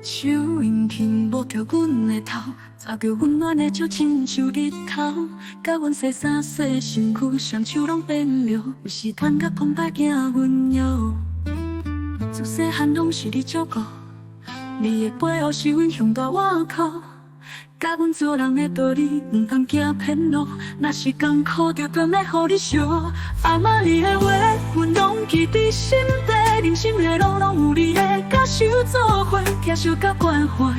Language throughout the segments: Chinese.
手引轻摸着阮的头，擦着温暖的手，亲像日头。甲阮洗衫洗身躯，双手拢变绿，有时感觉澎湃惊温柔。自细汉拢是你照顾，你的背后是阮上大外靠。甲阮做人的道理，毋通行偏路。若是艰苦，就专来予你烧。阿妈你的话，阮拢记伫心底。人生的路，拢有你的甲手做伙，牵手甲关怀。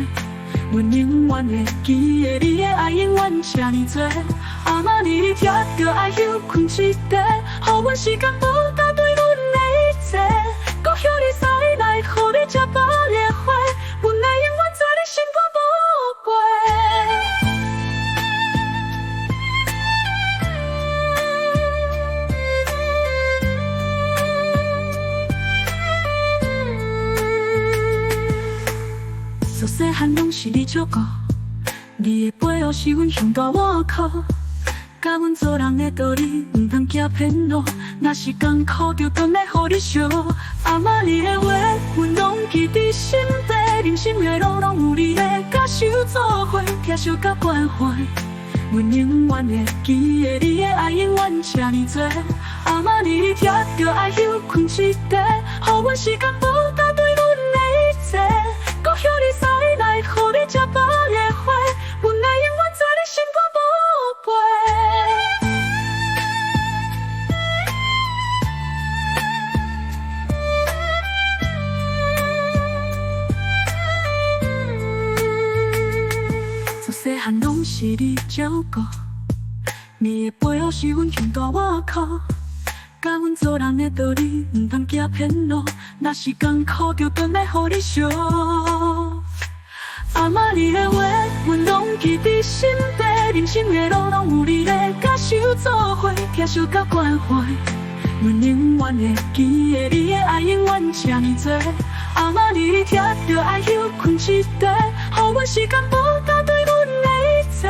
阮永远会记得你的爱，永远这呢多。阿妈你贴着爱休困一地，予阮时间补答对阮的一切。搁许你使来，予你吃饱的花，阮会永远在你身边宝贵。自细汉拢是你照顾，你的背后是阮上大外靠。甲阮做人的道理，毋通行偏路。若是艰苦，就专来予你烧。阿妈你的话，阮拢记伫心底。人生的路，拢有你的甲手做伙，牵手甲关怀。阮永远会记得你的爱，永远这呢多。阿妈你贴着爱休困一地，予阮时间补答对阮的一切。搁许你使来，予你吃饱的花，阮会永远在你身边宝贝。自细汉拢是你照顾，你的背后是阮上大外靠。甲阮做人的道理，毋通行偏路。若是艰苦，就专来予你烧。阿妈你的话，阮拢记伫心底。人生的路，拢有你的甲手做伙，牵手甲关怀。阮永远会记得你的爱，永远这呢多。阿妈你贴着爱休困一地，予阮时间补答对阮的一切。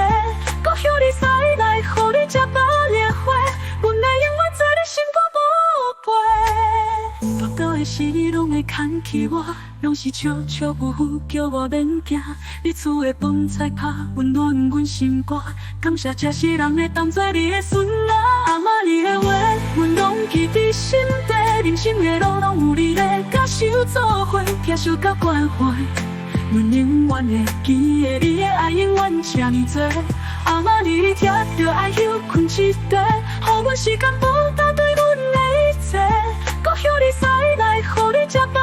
搁许你使来，予你吃饱的花，阮会永远在你身边宝贝。跋倒的是你，拢会牵起我，拢是笑笑呼呼叫我免惊。你厝的饭菜拍温暖阮心肝，感谢这世人会当做你的孙仔。阿妈你的话，阮拢记伫心底。人生的路，拢有你的甲手做伙，牵手甲关怀。阮永远会记得你的爱，永远这呢多。阿妈你贴着爱休困一地，予阮时间补答对阮的一切。搁许你使来，予你吃饱